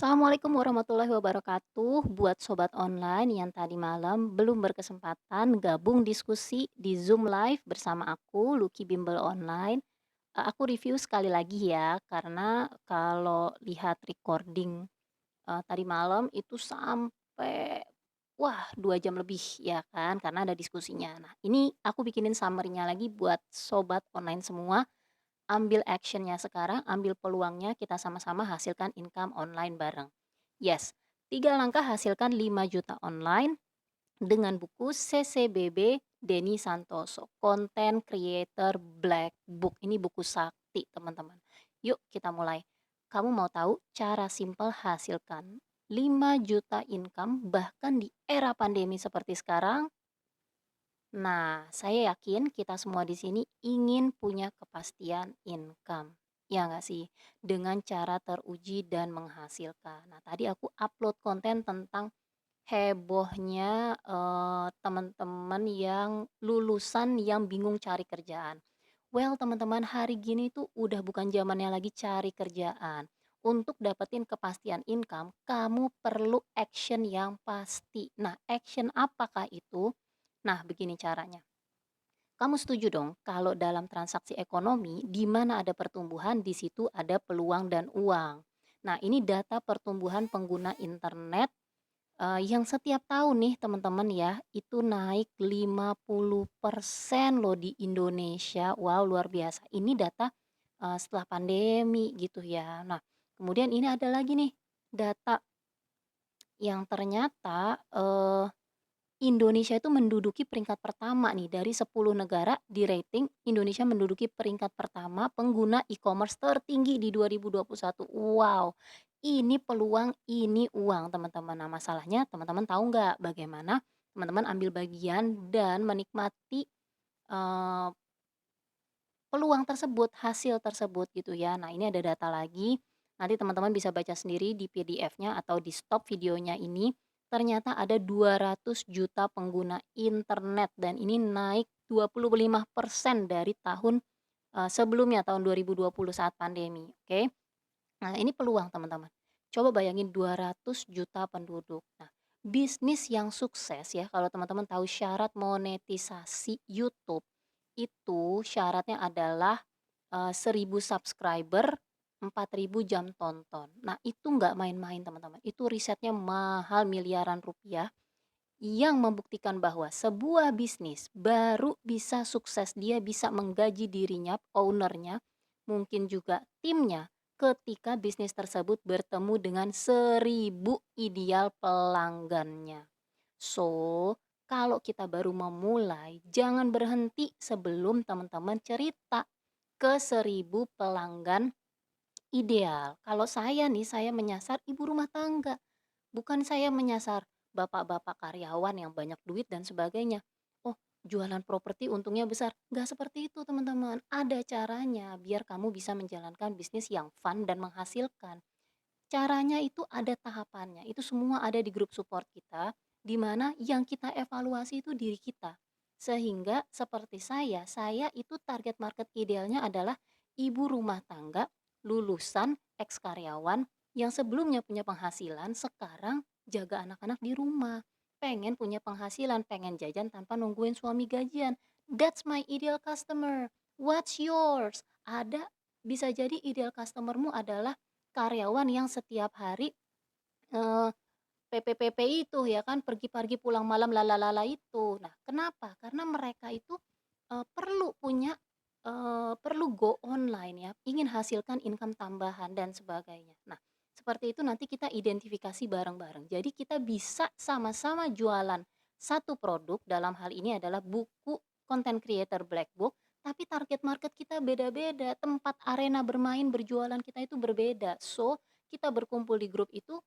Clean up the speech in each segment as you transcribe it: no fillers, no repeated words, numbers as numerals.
Assalamualaikum warahmatullahi wabarakatuh. Buat sobat online yang tadi malam belum berkesempatan gabung diskusi di Zoom Live bersama aku, Lucky Bimbel Online. Aku review sekali lagi ya, karena kalau lihat recording tadi malam itu sampai, wah 2 jam lebih ya kan, karena ada diskusinya. Nah, ini aku bikinin summary-nya lagi buat sobat online semua. Ambil actionnya sekarang, ambil peluangnya, kita sama-sama hasilkan income online bareng. Yes, 3 langkah hasilkan 5 juta online dengan buku CCBB Denny Santoso, Content Creator Black Book. Ini buku sakti, teman-teman. Yuk kita mulai. Kamu mau tahu cara simpel hasilkan 5 juta income bahkan di era pandemi seperti sekarang? Nah, saya yakin kita semua di sini ingin punya kepastian income. Ya nggak sih? Dengan cara teruji dan menghasilkan. Nah, tadi aku upload konten tentang hebohnya teman-teman yang lulusan yang bingung cari kerjaan. Well, teman-teman, hari gini tuh udah bukan zamannya lagi cari kerjaan. Untuk dapetin kepastian income, kamu perlu action yang pasti. Nah, action apakah itu? Nah, begini caranya. Kamu setuju dong kalau dalam transaksi ekonomi di mana ada pertumbuhan, di situ ada peluang dan uang. Nah, ini data pertumbuhan pengguna internet yang setiap tahun nih teman-teman ya, itu naik 50% loh di Indonesia. Wow, luar biasa. Ini data setelah pandemi gitu ya. Nah, kemudian ini ada lagi nih data yang ternyata Indonesia itu menduduki peringkat pertama nih dari 10 negara di rating, Indonesia menduduki peringkat pertama pengguna e-commerce tertinggi di 2021. Wow, ini peluang, ini uang teman-teman. Nah, masalahnya teman-teman tahu nggak bagaimana teman-teman ambil bagian dan menikmati eh, peluang tersebut, hasil tersebut gitu ya. Nah, ini ada data lagi. Nanti teman-teman bisa baca sendiri di PDF-nya atau di stop videonya ini. Ternyata ada 200 juta pengguna internet dan ini naik 25% dari tahun sebelumnya tahun 2020 saat pandemi, oke. Nah, ini peluang teman-teman. Coba bayangin 200 juta penduduk. Nah, bisnis yang sukses ya, kalau teman-teman tahu syarat monetisasi YouTube, itu syaratnya adalah 1.000 subscriber, 4.000 jam tonton. Nah, itu nggak main-main teman-teman, itu risetnya mahal miliaran rupiah yang membuktikan bahwa sebuah bisnis baru bisa sukses, dia bisa menggaji dirinya, ownernya, mungkin juga timnya, ketika bisnis tersebut bertemu dengan 1.000 ideal pelanggannya. So, kalau kita baru memulai, jangan berhenti sebelum teman-teman cerita ke 1.000 pelanggan ideal. Kalau saya nih, saya menyasar ibu rumah tangga. Bukan saya menyasar bapak-bapak karyawan yang banyak duit dan sebagainya. Oh, jualan properti untungnya besar. Nggak seperti itu teman-teman. Ada caranya biar kamu bisa menjalankan bisnis yang fun dan menghasilkan. Caranya itu ada tahapannya. Itu semua ada di grup support kita, di mana yang kita evaluasi itu diri kita. Sehingga seperti saya itu target market idealnya adalah ibu rumah tangga, lulusan, ex karyawan yang sebelumnya punya penghasilan, sekarang jaga anak-anak di rumah. Pengen punya penghasilan, pengen jajan tanpa nungguin suami gajian. That's my ideal customer. What's yours? Ada, bisa jadi ideal customermu adalah karyawan yang setiap hari, eee, PP itu ya kan, pergi-pergi pulang malam lalalala itu. Nah, kenapa? Karena mereka itu, perlu go online ya, ingin hasilkan income tambahan dan sebagainya. Nah, seperti itu nanti kita identifikasi bareng-bareng. Jadi kita bisa sama-sama jualan satu produk, dalam hal ini adalah buku Content Creator Black Book, tapi target market kita beda-beda, tempat arena bermain, berjualan kita itu berbeda. So, kita berkumpul di grup itu,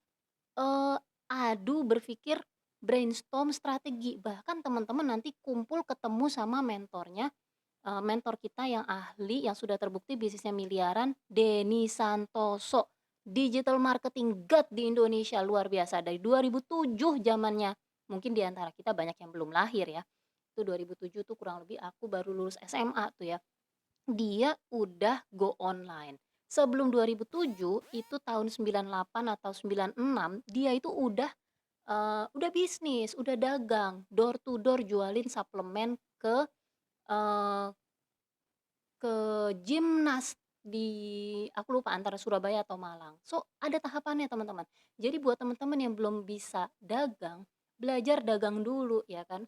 eee, adu berpikir, brainstorm strategi, bahkan teman-teman nanti kumpul ketemu sama mentornya, mentor kita yang ahli, yang sudah terbukti bisnisnya miliaran, Denny Santoso, digital marketing god di Indonesia, luar biasa. Dari 2007 zamannya, mungkin di antara kita banyak yang belum lahir ya, itu 2007 tuh kurang lebih aku baru lulus SMA tuh ya. Dia udah go online. Sebelum 2007, itu tahun 98 atau 96, dia itu udah bisnis, udah dagang, door to door jualin suplemen eee, ke Gymnast di aku lupa antara Surabaya atau Malang. So, ada tahapannya teman-teman. Jadi buat teman-teman yang belum bisa dagang, belajar dagang dulu ya kan.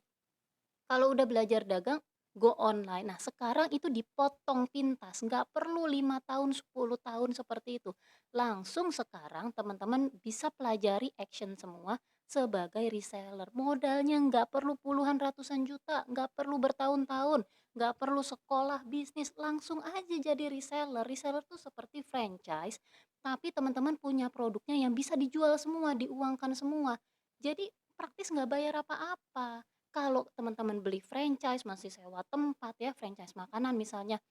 Kalau udah belajar dagang, go online. Nah, sekarang itu dipotong pintas, nggak perlu 5 tahun, 10 tahun seperti itu. Langsung sekarang teman-teman bisa pelajari action semua sebagai reseller. Modalnya nggak perlu puluhan ratusan juta, nggak perlu bertahun-tahun, nggak perlu sekolah bisnis, langsung aja jadi reseller. Reseller tuh seperti franchise, tapi teman-teman punya produknya yang bisa dijual semua, diuangkan semua. Jadi praktis nggak bayar apa-apa. Kalau teman-teman beli franchise, masih sewa tempat ya, franchise makanan misalnya,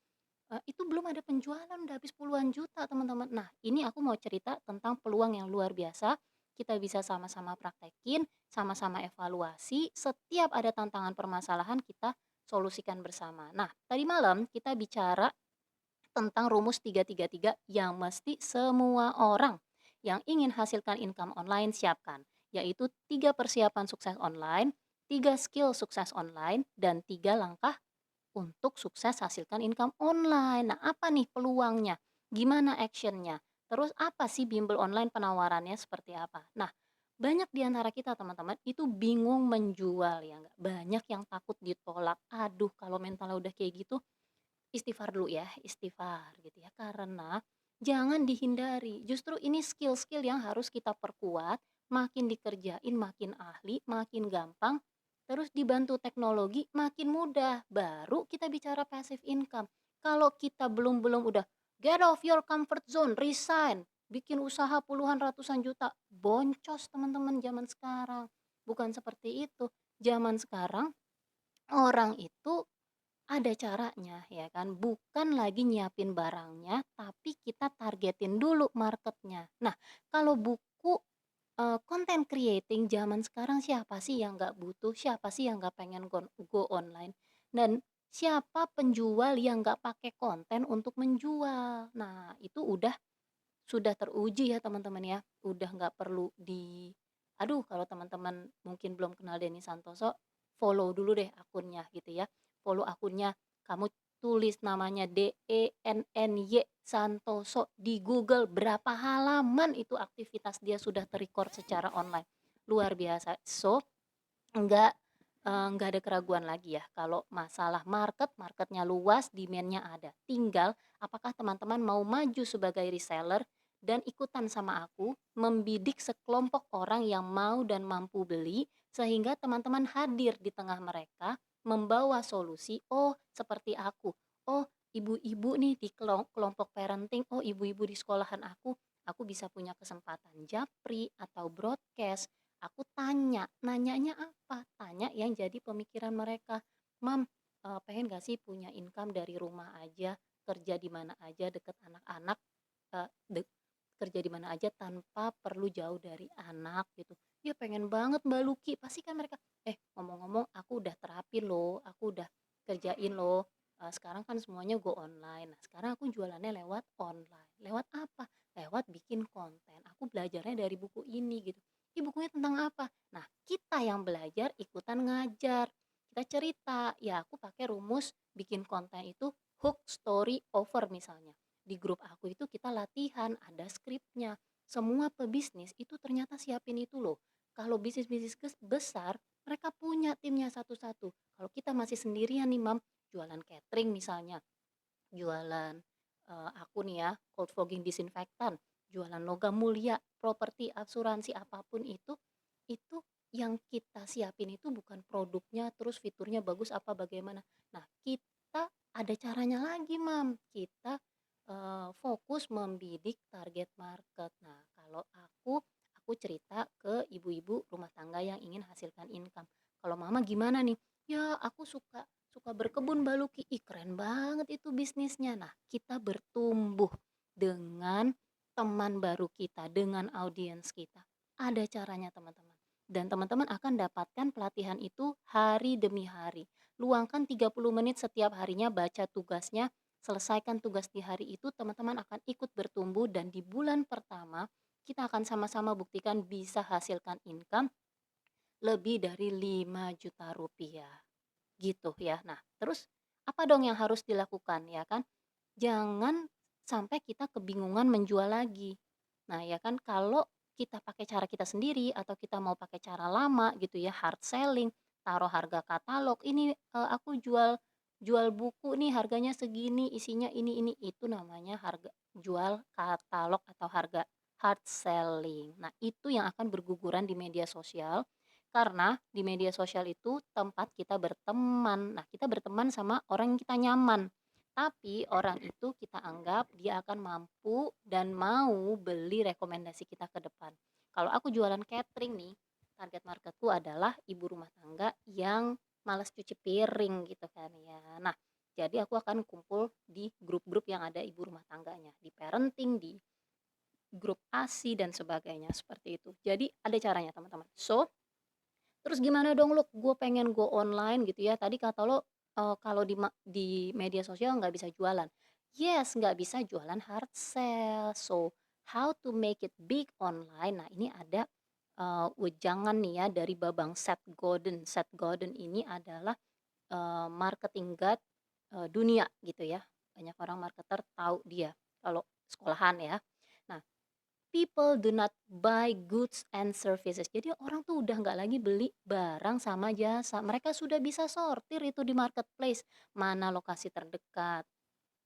itu belum ada penjualan udah habis puluhan juta teman-teman. Nah, ini aku mau cerita tentang peluang yang luar biasa, kita bisa sama-sama praktekin, sama-sama evaluasi, setiap ada tantangan permasalahan kita solusikan bersama. Nah, tadi malam kita bicara tentang rumus 333 yang mesti semua orang yang ingin hasilkan income online siapkan, yaitu 3 persiapan sukses online, 3 skill sukses online, dan 3 langkah untuk sukses hasilkan income online. Nah, apa nih peluangnya? Gimana actionnya? Terus apa sih bimbel online penawarannya seperti apa? Nah, banyak di antara kita teman-teman itu bingung menjual ya nggak? Banyak yang takut ditolak. Aduh, kalau mentalnya udah kayak gitu, istighfar dulu ya, istighfar gitu ya. Karena jangan dihindari, justru ini skill-skill yang harus kita perkuat, makin dikerjain makin ahli, makin gampang, terus dibantu teknologi makin mudah, baru kita bicara passive income. Kalau kita belum-belum udah get off your comfort zone, resign, bikin usaha puluhan ratusan juta, boncos teman-teman zaman sekarang. Bukan seperti itu. Zaman sekarang orang itu ada caranya ya kan, bukan lagi nyiapin barangnya, tapi kita targetin dulu marketnya. Nah, kalau buku, content creating zaman sekarang siapa sih yang nggak butuh, siapa sih yang nggak pengen go online, dan siapa penjual yang nggak pakai konten untuk menjual. Nah, itu sudah teruji ya teman-teman ya, udah nggak perlu aduh kalau teman-teman mungkin belum kenal Denny Santoso, follow dulu deh akunnya gitu ya. Follow akunnya, kamu tulis namanya DENNY Santoso di Google, berapa halaman itu aktivitas dia sudah terrecord secara online. Luar biasa. So, Enggak, enggak ada keraguan lagi ya kalau masalah marketnya luas, demand-nya ada. Tinggal apakah teman-teman mau maju sebagai reseller dan ikutan sama aku membidik sekelompok orang yang mau dan mampu beli, sehingga teman-teman hadir di tengah mereka membawa solusi, "Oh, seperti aku. Oh, ibu-ibu nih di kelompok parenting, oh ibu-ibu di sekolahan aku bisa punya kesempatan japri atau broadcast." Aku tanya, nanyanya apa? Tanya yang jadi pemikiran mereka. "Mam, pengen gak sih punya income dari rumah aja, kerja di mana aja deket anak-anak, eee, dek kerja di mana aja tanpa perlu jauh dari anak," gitu. "Ya pengen banget Mbak Luki." Pasti kan mereka, ngomong-ngomong aku udah terapin loh, aku udah kerjain loh, sekarang kan semuanya go online. Nah sekarang aku jualannya lewat online. Lewat apa? Lewat bikin konten. Aku belajarnya dari buku ini gitu. Bukunya tentang apa? Nah, kita yang belajar ikutan ngajar. Kita cerita, ya aku pakai rumus bikin konten itu hook, story, over misalnya. Di grup aku itu kita latihan, ada skripnya. Semua pebisnis itu ternyata siapin itu loh. Kalau bisnis-bisnis besar, mereka punya timnya satu-satu. Kalau kita masih sendirian nih, Mam, jualan catering misalnya, jualan, aku nih ya, cold fogging disinfektan, jualan logam mulia, properti, asuransi, apapun itu yang kita siapin itu bukan produknya, terus fiturnya bagus apa bagaimana. Nah, kita ada caranya lagi, Mam. Kita, fokus membidik target market. Nah, kalau aku cerita ke ibu-ibu rumah tangga yang ingin hasilkan income. Kalau Mama gimana nih? "Ya, aku suka suka berkebun Mbak Luki." Ih, keren banget itu bisnisnya. Nah, kita bertumbuh dengan teman baru kita, dengan audiens kita. Ada caranya teman-teman. Dan teman-teman akan dapatkan pelatihan itu hari demi hari. Luangkan 30 menit setiap harinya baca tugasnya, selesaikan tugas di hari itu, teman-teman akan ikut bertumbuh dan di bulan pertama kita akan sama-sama buktikan bisa hasilkan income lebih dari 5 juta rupiah gitu ya. Nah, terus apa dong yang harus dilakukan ya kan? Jangan sampai kita kebingungan menjual lagi. Nah, ya kan kalau kita pakai cara kita sendiri atau kita mau pakai cara lama gitu ya, hard selling, taruh harga katalog, ini aku jual jual buku nih harganya segini, isinya ini, itu namanya harga jual katalog atau harga hard selling. Nah, itu yang akan berguguran di media sosial karena di media sosial itu tempat kita berteman. Nah, kita berteman sama orang yang kita nyaman. Tapi orang itu kita anggap dia akan mampu dan mau beli rekomendasi kita ke depan. Kalau aku jualan catering nih, target marketku adalah ibu rumah tangga yang malas cuci piring gitu kan ya. Nah, jadi aku akan kumpul di grup-grup yang ada ibu rumah tangganya, di parenting, di grup ASI dan sebagainya seperti itu. Jadi ada caranya teman-teman. So, terus gimana dong Luk, gue pengen go online gitu ya, tadi kata lo, kalau di media sosial nggak bisa jualan. Yes, nggak bisa jualan hard sell. So, how to make it big online? Nah, ini ada, wejangan nih ya dari Babang Seth Godin. Seth Godin ini adalah, marketing god, dunia gitu ya. Banyak orang marketer tahu dia, kalau sekolahan ya. Nah, people do not buy goods and services. Jadi orang tuh udah nggak lagi beli barang sama jasa. Mereka sudah bisa sortir itu di marketplace. Mana lokasi terdekat,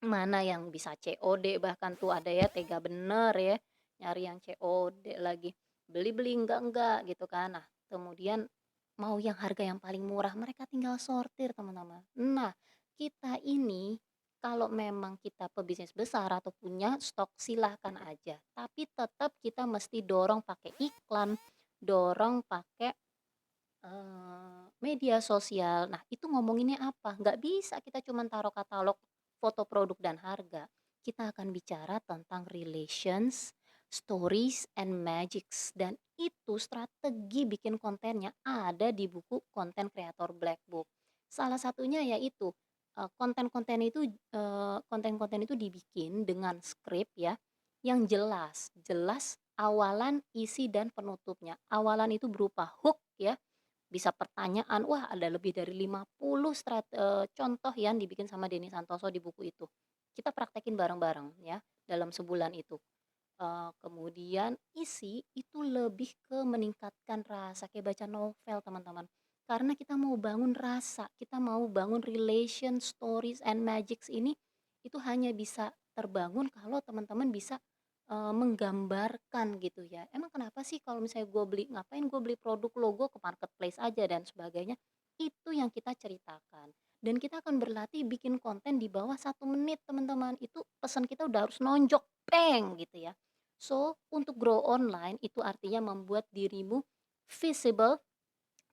mana yang bisa COD, bahkan tuh ada ya tega bener ya nyari yang COD lagi. Beli-beli enggak gitu kan. Nah, kemudian mau yang harga yang paling murah, mereka tinggal sortir teman-teman. Nah, kita ini kalau memang kita pebisnis besar atau punya stok silahkan aja. Tapi tetap kita mesti dorong pakai iklan, dorong pakai media sosial. Nah, itu ngomonginnya apa? Nggak bisa kita cuman taruh katalog, foto produk dan harga. Kita akan bicara tentang relations, stories, and magics. Dan itu strategi bikin kontennya ada di buku Konten Kreator Black Book. Salah satunya yaitu konten-konten itu dibikin dengan skrip ya yang jelas, jelas awalan, isi dan penutupnya. Awalan itu berupa hook ya, bisa pertanyaan, wah ada lebih dari 50 contoh yang dibikin sama Denny Santoso di buku itu. Kita praktekin bareng-bareng ya dalam sebulan itu. Kemudian isi itu lebih ke meningkatkan rasa kayak baca novel teman-teman. Karena kita mau bangun rasa, kita mau bangun relation, stories and magics ini itu hanya bisa terbangun kalau teman-teman bisa menggambarkan gitu ya. Emang kenapa sih kalau misalnya gue beli, ngapain gue beli produk logo ke marketplace aja dan sebagainya. Itu yang kita ceritakan. Dan kita akan berlatih bikin konten di bawah 1 menit teman-teman. Itu pesan kita udah harus nonjok, peng gitu ya. So, untuk grow online itu artinya membuat dirimu visible,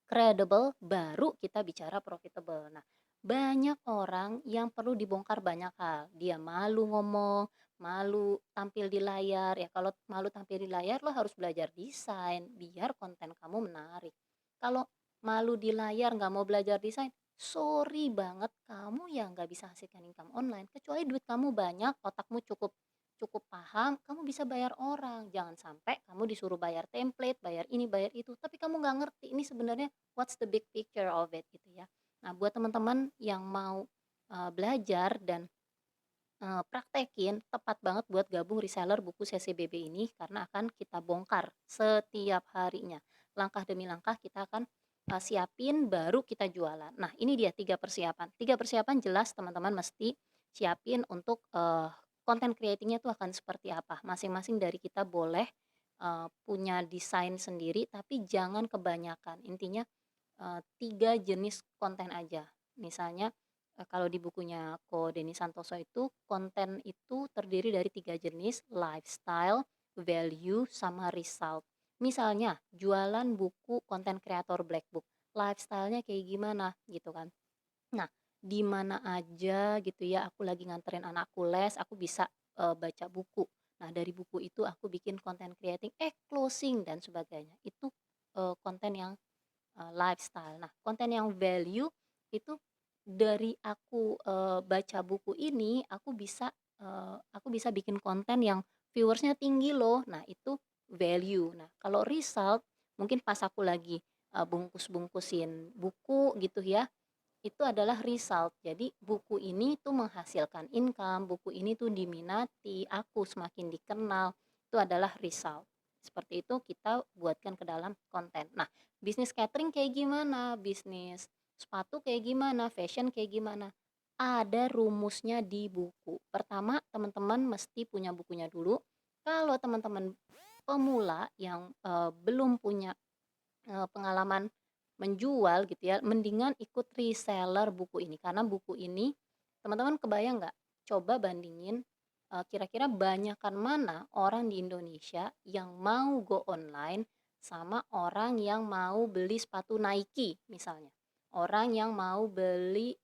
credible, baru kita bicara profitable. Nah, banyak orang yang perlu dibongkar banyak hal. Dia malu ngomong, malu tampil di layar. Ya kalau malu tampil di layar lo harus belajar desain biar konten kamu menarik. Kalau malu di layar nggak mau belajar desain, sorry banget kamu yang nggak bisa hasilkan income online. Kecuali duit kamu banyak, otakmu cukup cukup paham, kamu bisa bayar orang. Jangan sampai kamu disuruh bayar template, bayar ini, bayar itu, tapi kamu nggak ngerti ini sebenarnya what's the big picture of it gitu ya. Nah, buat teman-teman yang mau belajar dan praktekin, tepat banget buat gabung reseller buku CCBB ini karena akan kita bongkar setiap harinya. Langkah demi langkah kita akan siapin baru kita jualan. Nah, ini dia 3 persiapan. 3 persiapan jelas teman-teman mesti siapin untuk konten creatingnya tuh akan seperti apa. Masing-masing dari kita boleh punya desain sendiri tapi jangan kebanyakan. Intinya 3 jenis konten aja. Misalnya, kalau di bukunya Ko Denny Santoso itu, konten itu terdiri dari 3 jenis, lifestyle, value, sama result. Misalnya, jualan buku konten kreator Black Book, lifestyle-nya kayak gimana gitu kan. Nah, di mana aja gitu ya, aku lagi nganterin anakku les, aku bisa, baca buku. Nah, dari buku itu aku bikin konten creating, closing dan sebagainya. Itu, konten yang lifestyle. Nah, konten yang value itu dari aku, baca buku ini, aku bisa bikin konten yang viewersnya tinggi loh. Nah, itu value. Nah, kalau result mungkin pas aku lagi, bungkus-bungkusin buku gitu ya, itu adalah result. Jadi buku ini tuh menghasilkan income, buku ini tuh diminati, aku semakin dikenal, itu adalah result. Seperti itu kita buatkan ke dalam konten. Nah, bisnis catering kayak gimana? Bisnis sepatu kayak gimana? Fashion kayak gimana? Ada rumusnya di buku. Pertama, teman-teman mesti punya bukunya dulu. Kalau teman-teman pemula yang belum punya pengalaman menjual gitu ya, mendingan ikut reseller buku ini. Karena buku ini, teman-teman kebayang nggak? Coba bandingin, kira-kira banyakan mana orang di Indonesia yang mau go online sama orang yang mau beli sepatu Nike misalnya. Orang yang mau beli,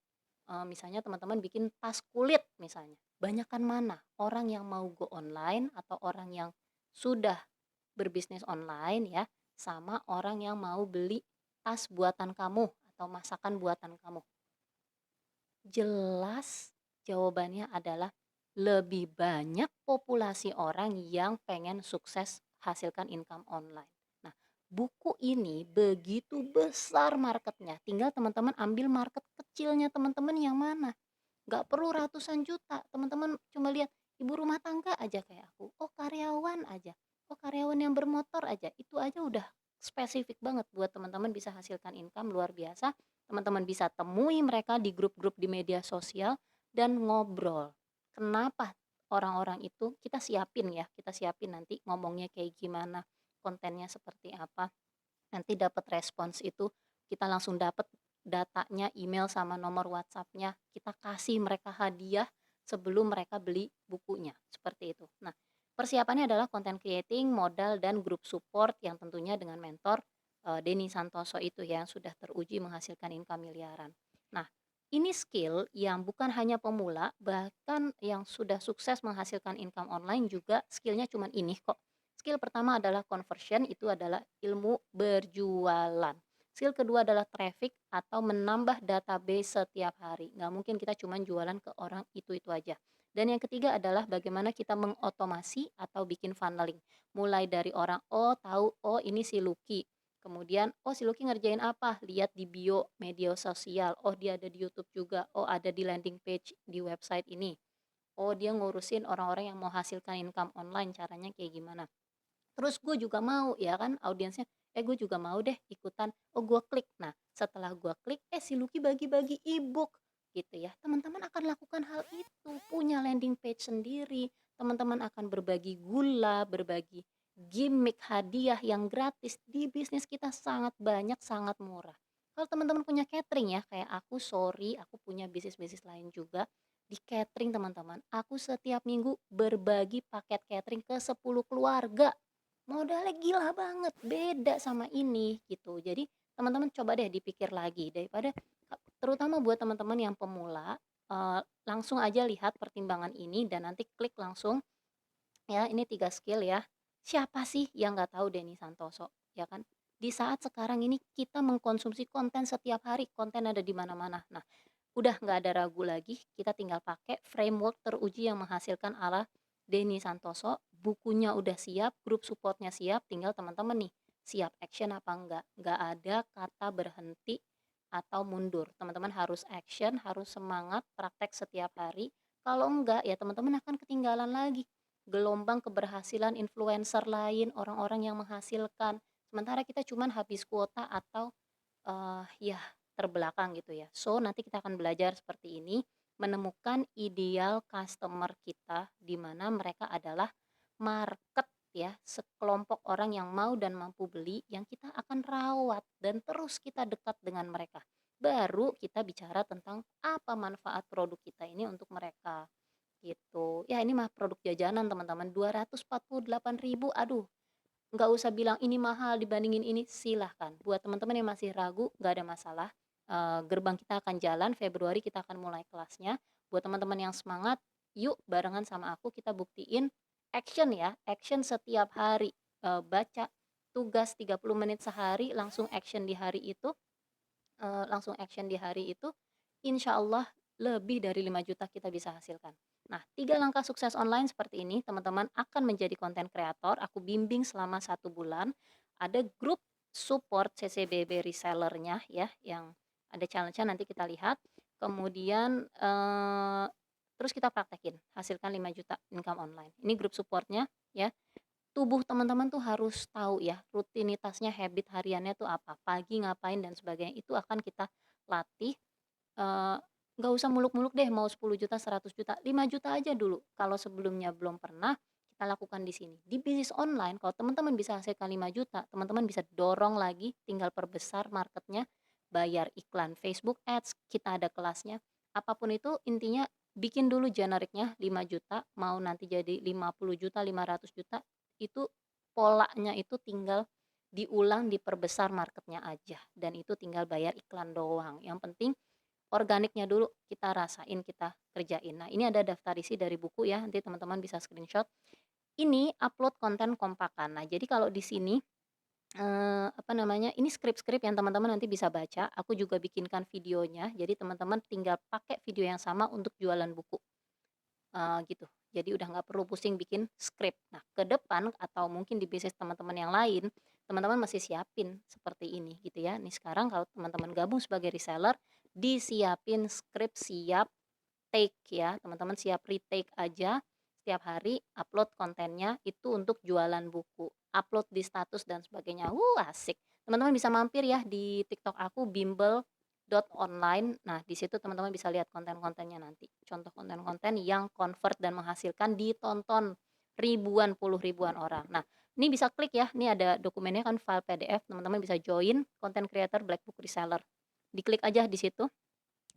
misalnya teman-teman bikin tas kulit misalnya. Banyakan mana orang yang mau go online atau orang yang sudah berbisnis online ya, sama orang yang mau beli tas buatan kamu atau masakan buatan kamu? Jelas jawabannya adalah lebih banyak populasi orang yang pengen sukses hasilkan income online. Nah, buku ini begitu besar marketnya, tinggal teman-teman ambil market kecilnya teman-teman yang mana. Nggak perlu ratusan juta, teman-teman cuma lihat ibu rumah tangga aja kayak aku, oh karyawan aja, oh karyawan yang bermotor aja, itu aja udah spesifik banget buat teman-teman bisa hasilkan income luar biasa. Teman-teman bisa temui mereka di grup-grup di media sosial dan ngobrol. Kenapa orang-orang itu kita siapin ya, kita siapin nanti ngomongnya kayak gimana, kontennya seperti apa. Nanti dapat respons itu kita langsung dapat datanya, email sama nomor WhatsApp-nya, kita kasih mereka hadiah sebelum mereka beli bukunya, seperti itu. Nah, persiapannya adalah content creating, modal, dan grup support yang tentunya dengan mentor Denny Santoso itu yang sudah teruji menghasilkan income miliaran. Nah, ini skill yang bukan hanya pemula, bahkan yang sudah sukses menghasilkan income online juga skillnya cuman ini kok. Skill pertama adalah conversion, itu adalah ilmu berjualan. Skill kedua adalah traffic atau menambah database setiap hari. Nggak mungkin kita cuma jualan ke orang itu aja. Dan yang ketiga adalah bagaimana kita mengotomasi atau bikin funneling. Mulai dari orang, oh tahu, oh ini si Lucky. Kemudian, oh si Lucky ngerjain apa? Lihat di bio media sosial. Oh dia ada di YouTube juga. Oh ada di landing page di website ini. Oh dia ngurusin orang-orang yang mau hasilkan income online, caranya kayak gimana. Terus gue juga mau ya kan audiensnya, gue juga mau deh ikutan, oh gue klik. Nah setelah gue klik, si Lucky bagi-bagi ebook gitu ya. Teman-teman akan lakukan hal itu, punya landing page sendiri, teman-teman akan berbagi gula, berbagi gimmick hadiah yang gratis di bisnis kita sangat banyak, sangat murah. Kalau teman-teman punya catering ya, kayak aku, sorry, aku punya bisnis-bisnis lain juga di catering teman-teman. Aku setiap minggu berbagi paket catering ke 10 keluarga. Modalnya gila banget, beda sama ini gitu. Jadi teman-teman coba deh dipikir lagi daripada terutama buat teman-teman yang pemula, langsung aja lihat pertimbangan ini dan nanti klik langsung ya, ini 3 skill ya. Siapa sih yang nggak tahu Denny Santoso, ya kan? Di saat sekarang ini kita mengkonsumsi konten setiap hari, konten ada di mana-mana. Nah, udah nggak ada ragu lagi, kita tinggal pakai framework teruji yang menghasilkan ala Denny Santoso, bukunya udah siap, grup supportnya siap, tinggal teman-teman nih siap action apa enggak. Nggak ada kata berhenti atau mundur. Teman-teman harus action, harus semangat, praktek setiap hari. Kalau enggak, ya teman-teman akan ketinggalan lagi gelombang keberhasilan influencer lain, orang-orang yang menghasilkan. Sementara kita cuman habis kuota atau ya terbelakang gitu ya. So, nanti kita akan belajar seperti ini, menemukan ideal customer kita di mana mereka adalah market ya, sekelompok orang yang mau dan mampu beli yang kita akan rawat dan terus kita dekat dengan mereka. Baru kita bicara tentang apa manfaat produk kita ini untuk mereka gitu. Ya ini mah produk jajanan teman-teman 248.000, aduh nggak usah bilang ini mahal dibandingin ini, silahkan. Buat teman-teman yang masih ragu, nggak ada masalah. Gerbang kita akan jalan, Februari kita akan mulai kelasnya. Buat teman-teman yang semangat, yuk barengan sama aku kita buktiin action ya, action setiap hari. Baca tugas 30 menit sehari, langsung action di hari itu, insya Allah lebih dari 5 juta kita bisa hasilkan. Nah, 3 langkah sukses online seperti ini, teman-teman akan menjadi konten kreator, aku bimbing selama 1 bulan, ada grup support CCBB resellernya ya, yang ada challenge-nya nanti kita lihat, kemudian, terus kita praktekin, hasilkan 5 juta income online. Ini grup supportnya ya. Tubuh teman-teman tuh harus tahu ya, rutinitasnya, habit hariannya tuh apa, pagi ngapain dan sebagainya, itu akan kita latih. Eee, nggak usah muluk-muluk deh mau 10 juta 100 juta 5 juta aja dulu, kalau sebelumnya belum pernah, kita lakukan di sini. Di bisnis online kalau teman-teman bisa hasilkan 5 juta, teman-teman bisa dorong lagi, tinggal perbesar marketnya, bayar iklan Facebook Ads, kita ada kelasnya. Apapun itu intinya bikin dulu generiknya 5 juta, mau nanti jadi 50 juta 500 juta, itu polanya itu tinggal diulang, diperbesar marketnya aja, dan itu tinggal bayar iklan doang. Yang penting organiknya dulu kita rasain, kita kerjain. Nah, ini ada daftar isi dari buku ya, nanti teman-teman bisa screenshot. Ini upload konten kompakan. Nah, jadi kalau di sini, apa namanya, ini skrip-skrip yang teman-teman nanti bisa baca, aku juga bikinkan videonya, jadi teman-teman tinggal pakai video yang sama untuk jualan buku. Gitu. Jadi udah nggak perlu pusing bikin skrip. Nah, ke depan atau mungkin di bisnis teman-teman yang lain, teman-teman masih siapin seperti ini gitu ya. Nih sekarang kalau teman-teman gabung sebagai reseller, disiapin skrip siap take ya, teman-teman siap retake aja setiap hari upload kontennya itu untuk jualan buku, upload di status dan sebagainya. Asik. Teman-teman bisa mampir ya di TikTok aku bimbel.online. Nah, di situ teman-teman bisa lihat konten-kontennya nanti. Contoh konten-konten yang convert dan menghasilkan ditonton ribuan, puluh ribuan orang. Nah, ini bisa klik ya, ini ada dokumennya kan file PDF, teman-teman bisa join content creator Black Book Reseller. Diklik aja di situ.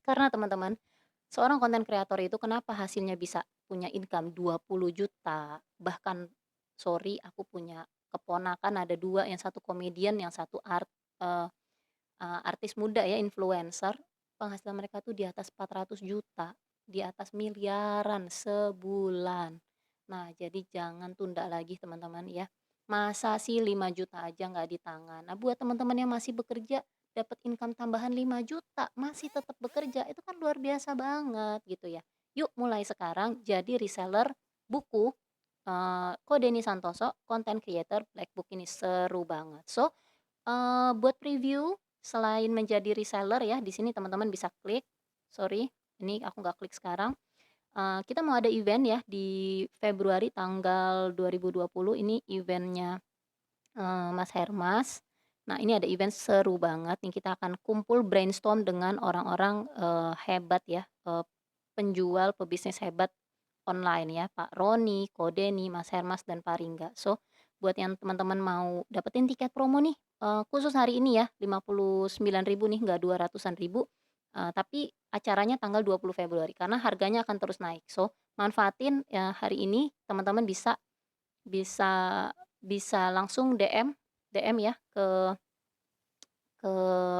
Karena teman-teman, seorang konten kreator itu kenapa hasilnya bisa punya income 20 juta, bahkan sorry aku punya keponakan ada 2, yang satu komedian, yang satu eee artis muda ya, influencer, penghasilan mereka tuh di atas 400 juta, di atas miliaran sebulan. Nah, jadi jangan tunda lagi teman-teman ya. Masa sih 5 juta aja nggak di tangan. Nah, buat teman-teman yang masih bekerja, dapat income tambahan 5 juta masih tetap bekerja, itu kan luar biasa banget gitu ya. Yuk mulai sekarang jadi reseller buku, Ko Deni Santoso, content creator Black Book ini seru banget. So, buat preview, selain menjadi reseller ya, di sini teman-teman bisa klik, sorry, ini aku nggak klik sekarang, kita mau ada event ya di Februari tanggal 2020, ini eventnya Mas Hermas. Nah, ini ada event seru banget nih, kita akan kumpul brainstorm dengan orang-orang, hebat ya, penjual, pebisnis hebat online ya, Pak Roni, Ko Deni, Mas Hermas, dan Pak Ringga. So, buat yang teman-teman mau dapetin tiket promo nih, khusus hari ini ya, 59.000 nih, nggak 200-an ribu, tapi acaranya tanggal 20 Februari karena harganya akan terus naik. So, manfaatin ya hari ini, teman-teman bisa bisa bisa langsung DM ya ke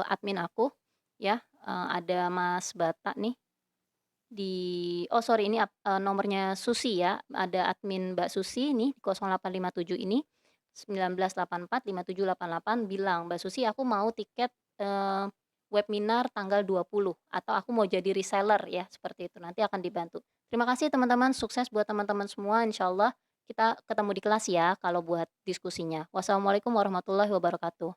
admin aku ya, ada Mas Bata nih di oh sorry, ini nomornya Susi ya, ada admin Mbak Susi nih 0857 ini, 19845788 bilang, "Mbak Susi aku mau tiket, webinar tanggal 20 atau aku mau jadi reseller," ya seperti itu, nanti akan dibantu. Terima kasih teman-teman, sukses buat teman-teman semua, insyaallah kita ketemu di kelas ya kalau buat diskusinya. Wassalamualaikum warahmatullahi wabarakatuh.